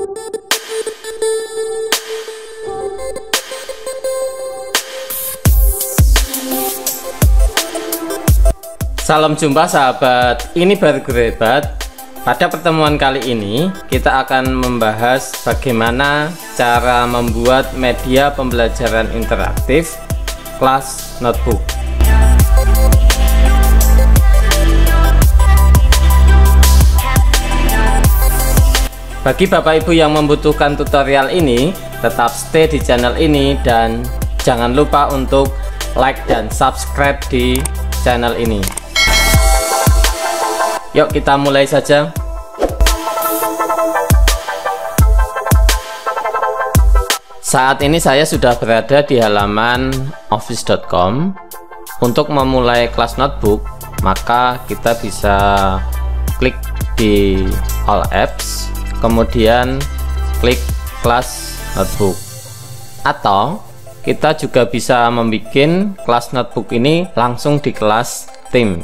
Salam jumpa sahabat, ini baru Grebat. Pada pertemuan kali ini kita akan membahas bagaimana cara membuat media pembelajaran interaktif kelas notebook. Bagi Bapak Ibu yang membutuhkan tutorial ini, tetap stay di channel ini dan jangan lupa untuk like dan subscribe di channel ini. Yuk kita mulai saja. Saat ini saya sudah berada di halaman office.com. Untuk memulai kelas notebook, maka kita bisa klik di all apps, kemudian klik kelas notebook. Atau kita juga bisa membuat kelas notebook ini langsung di kelas tim.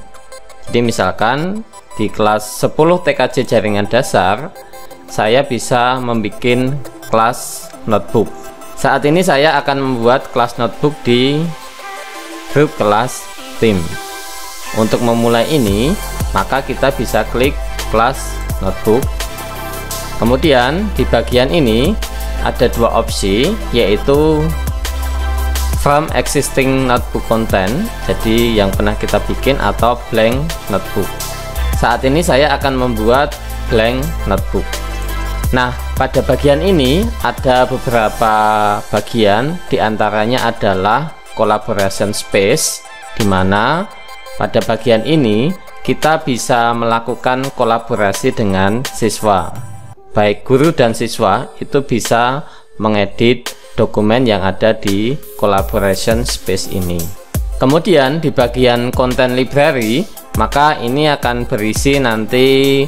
Jadi misalkan di kelas 10 TKJ jaringan dasar, saya bisa membuat kelas notebook. Saat ini saya akan membuat kelas notebook di grup kelas tim. Untuk memulai ini, maka kita bisa klik kelas notebook. Kemudian di bagian ini ada dua opsi, yaitu from existing notebook content, jadi yang pernah kita bikin, atau blank notebook. Saat ini saya akan membuat blank notebook. Nah, pada bagian ini ada beberapa bagian, diantaranya adalah collaboration space, dimana pada bagian ini kita bisa melakukan kolaborasi dengan siswa. Baik guru dan siswa itu bisa mengedit dokumen yang ada di collaboration space ini. Kemudian di bagian content library, maka ini akan berisi nanti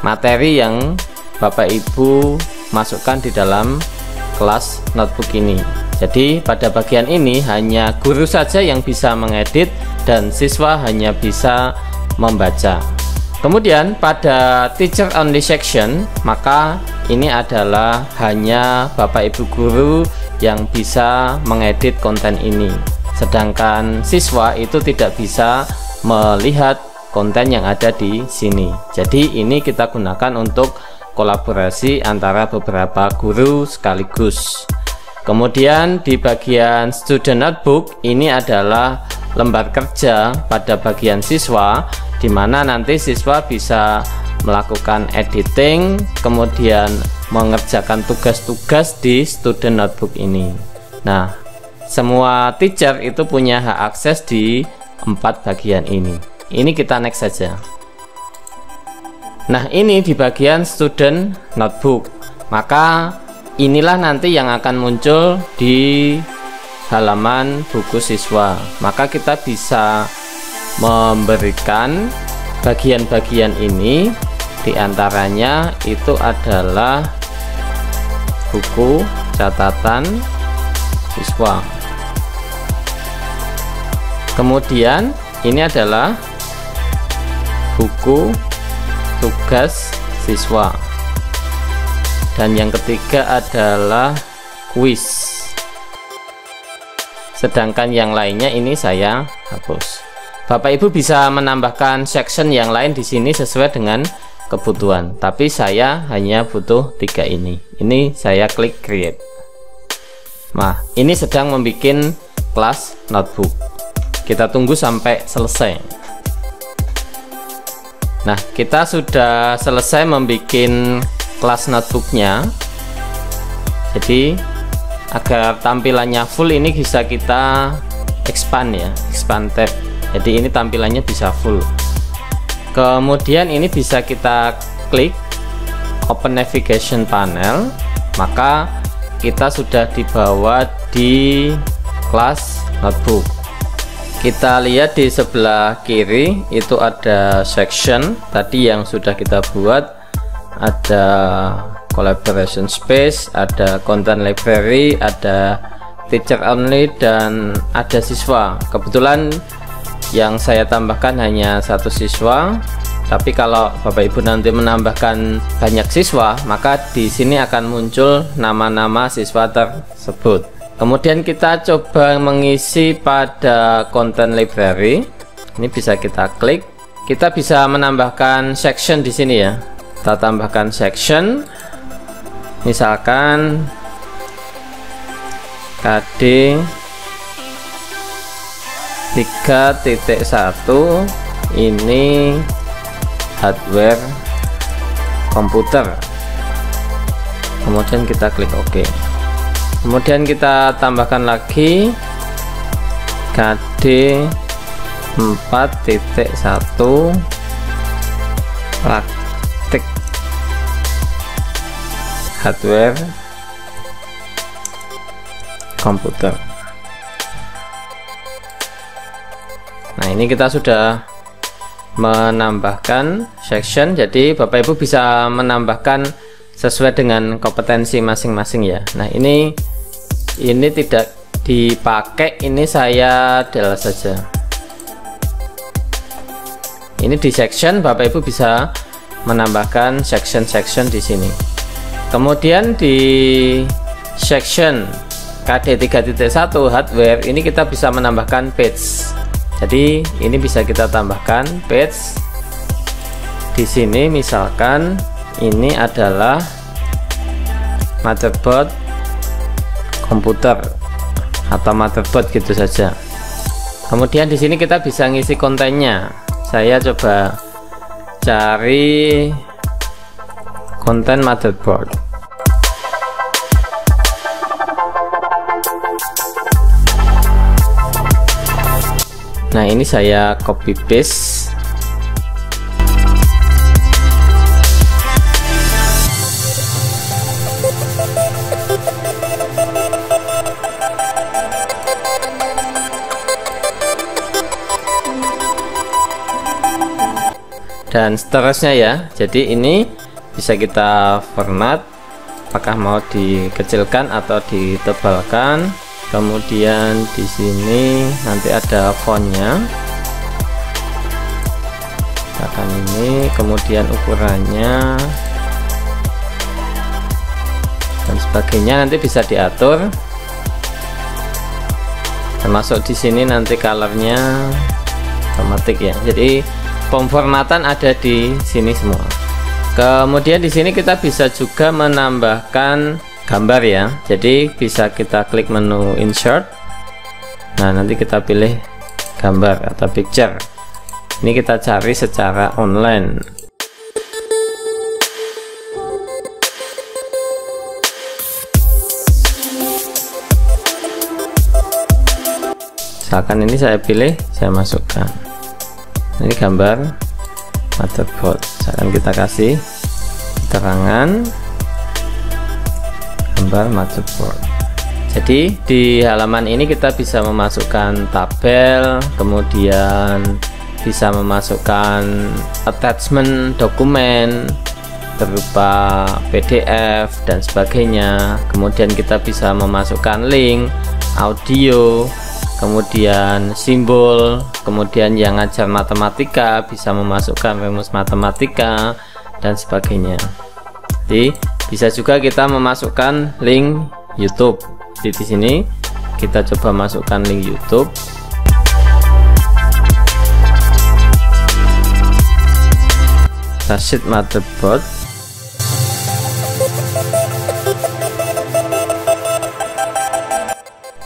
materi yang Bapak Ibu masukkan di dalam kelas notebook ini. Jadi pada bagian ini hanya guru saja yang bisa mengedit dan siswa hanya bisa membaca. Kemudian pada teacher only section, maka ini adalah hanya Bapak Ibu guru yang bisa mengedit konten ini, sedangkan siswa itu tidak bisa melihat konten yang ada di sini. Jadi ini kita gunakan untuk kolaborasi antara beberapa guru sekaligus. Kemudian di bagian student notebook, ini adalah lembar kerja pada bagian siswa, di mana nanti siswa bisa melakukan editing, kemudian mengerjakan tugas-tugas di student notebook ini. Nah, semua teacher itu punya hak akses di 4 bagian ini. Ini kita next saja. Nah, ini di bagian student notebook. Maka inilah nanti yang akan muncul di halaman buku siswa. Maka kita bisa memberikan bagian-bagian ini, diantaranya itu adalah buku catatan siswa. Kemudian ini adalah buku tugas siswa, dan yang ketiga adalah kuis. Sedangkan yang lainnya ini saya hapus. Bapak Ibu bisa menambahkan section yang lain di sini sesuai dengan kebutuhan, tapi saya hanya butuh 3 ini. Ini saya klik create. Nah, ini sedang membuat kelas notebook. Kita tunggu sampai selesai. Nah, kita sudah selesai membuat kelas notebooknya. Jadi agar tampilannya full, ini bisa kita expand ya, expand tab. Jadi ini tampilannya bisa full. Kemudian ini bisa kita klik open navigation panel, maka kita sudah dibawa di kelas notebook. Kita lihat di sebelah kiri itu ada section tadi yang sudah kita buat, ada collaboration space, ada content library, ada teacher only, dan ada siswa. Kebetulan yang saya tambahkan hanya 1 siswa, Tapi kalau Bapak Ibu nanti menambahkan banyak siswa, maka di sini akan muncul nama-nama siswa tersebut. Kemudian kita coba mengisi pada content library. Ini bisa kita klik. Kita bisa menambahkan section di sini ya. Kita tambahkan section. Misalkan KD 3.1 ini hardware komputer. Kemudian kita klik OK. Kemudian kita tambahkan lagi KD 4.1 praktik hardware komputer. Nah, ini kita sudah menambahkan section, jadi Bapak Ibu bisa menambahkan sesuai dengan kompetensi masing-masing ya. Nah, ini tidak dipakai, ini saya delete saja. Ini di section, Bapak Ibu bisa menambahkan section-section di sini. Kemudian di section KD 3.1 hardware ini kita bisa menambahkan page. Jadi ini bisa kita tambahkan page di sini. Misalkan ini adalah motherboard komputer atau motherboard gitu saja. Kemudian di sini kita bisa ngisi kontennya. Saya coba cari konten motherboard. Nah, ini saya copy paste. Dan seterusnya ya. Jadi ini bisa kita format, apakah mau dikecilkan atau ditebalkan. Kemudian di sini nanti ada fontnya, akan ini, kemudian ukurannya dan sebagainya nanti bisa diatur, termasuk di sini nanti colornya otomatis ya. Jadi pemformatan ada di sini semua. Kemudian di sini kita bisa juga menambahkan gambar ya. Jadi bisa kita klik menu insert. Nah, nanti kita pilih gambar atau picture. Ini kita cari secara online. Misalkan ini saya pilih, saya masukkan. Ini gambar motherboard. Misalkan kita kasih keterangan gambar motherboard. Jadi di halaman ini kita bisa memasukkan tabel, kemudian bisa memasukkan attachment dokumen berupa PDF dan sebagainya. Kemudian kita bisa memasukkan link, audio, kemudian simbol, kemudian yang ngajar matematika bisa memasukkan rumus matematika dan sebagainya. Jadi bisa juga kita memasukkan link YouTube. Di sini kita coba masukkan link YouTube. Rashid motherboard.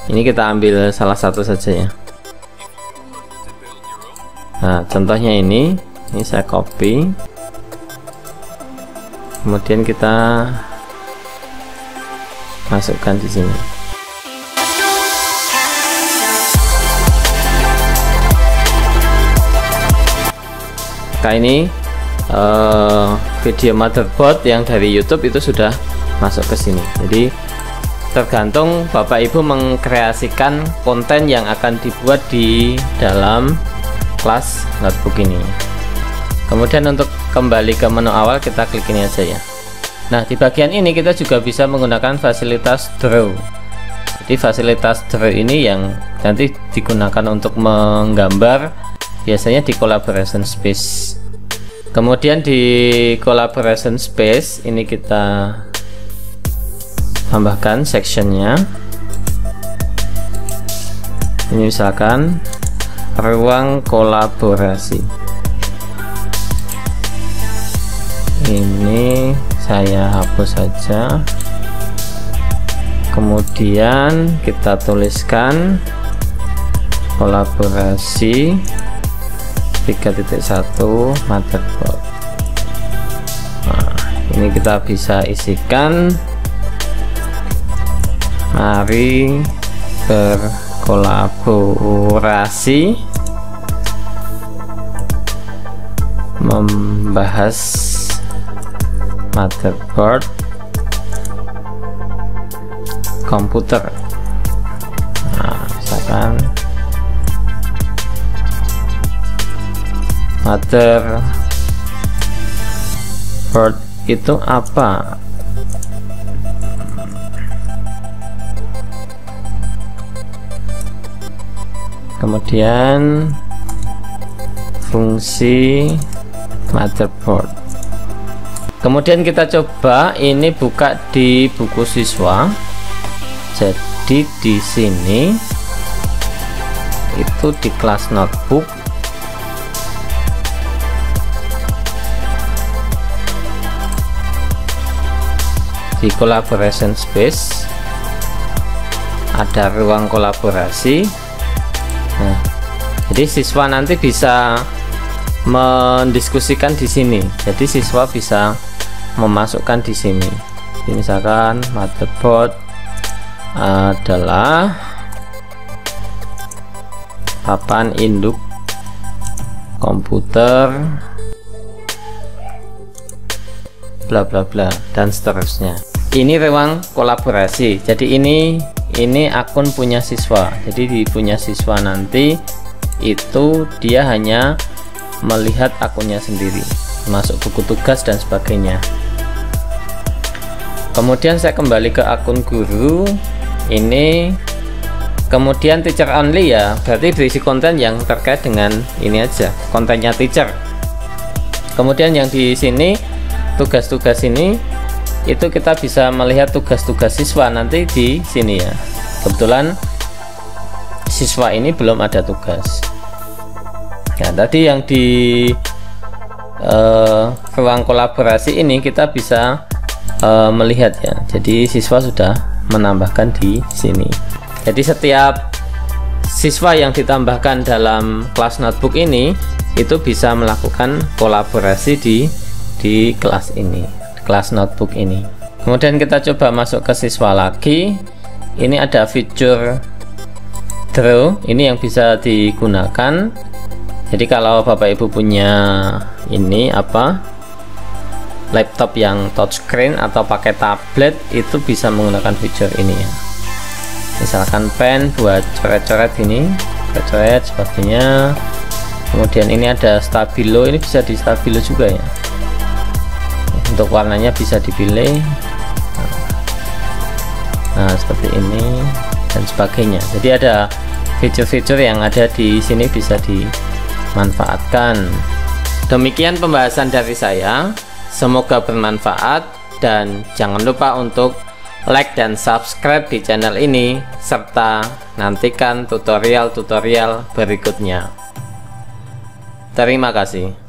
Ini kita ambil salah satu saja ya. Nah, contohnya ini saya copy. Kemudian kita masukkan di sini. Maka ini video motherboard yang dari YouTube itu sudah masuk ke sini. Jadi tergantung Bapak Ibu mengkreasikan konten yang akan dibuat di dalam kelas notebook ini. Kemudian untuk kembali ke menu awal kita klik ini aja ya. Nah, di bagian ini kita juga bisa menggunakan fasilitas draw. Jadi fasilitas draw ini yang nanti digunakan untuk menggambar biasanya di collaboration space. Kemudian di collaboration space ini kita tambahkan sectionnya. Ini misalkan ruang kolaborasi. Ini saya hapus saja. Kemudian kita tuliskan kolaborasi 3.1 motherboard. Nah, ini kita bisa isikan, mari berkolaborasi membahas motherboard komputer. Nah, misalkan motherboard itu apa? Kemudian fungsi motherboard. Kemudian kita coba ini buka di buku siswa. Jadi di sini itu di kelas notebook, di collaboration space ada ruang kolaborasi. Nah, jadi siswa nanti bisa mendiskusikan di sini. Jadi siswa bisa memasukkan di sini. Jadi misalkan motherboard adalah papan induk komputer bla bla bla dan seterusnya. Ini ruang kolaborasi. Jadi ini akun punya siswa. Jadi di punya siswa nanti itu dia hanya melihat akunnya sendiri, masuk buku tugas dan sebagainya. Kemudian saya kembali ke akun guru. Ini kemudian teacher only ya, berarti berisi konten yang terkait dengan ini aja, kontennya teacher. Kemudian yang di sini tugas-tugas ini itu kita bisa melihat tugas-tugas siswa nanti di sini ya. Kebetulan siswa ini belum ada tugas. Ya, tadi yang di ruang kolaborasi ini kita bisa melihat ya. Jadi siswa sudah menambahkan di sini. Jadi setiap siswa yang ditambahkan dalam kelas notebook ini itu bisa melakukan kolaborasi di kelas ini, kelas notebook ini. Kemudian kita coba masuk ke siswa lagi. Ini ada fitur draw, ini yang bisa digunakan. Jadi kalau Bapak Ibu punya ini laptop yang touchscreen atau pakai tablet, itu bisa menggunakan fitur ini ya. Misalkan pen buat coret-coret ini, coret sebagainya. Kemudian ini ada stabilo, ini bisa di stabilo juga ya. Untuk warnanya bisa dipilih. Nah, seperti ini dan sebagainya. Jadi ada fitur-fitur yang ada di sini bisa dimanfaatkan. Demikian pembahasan dari saya. Semoga bermanfaat dan jangan lupa untuk like dan subscribe di channel ini serta nantikan tutorial-tutorial berikutnya. Terima kasih.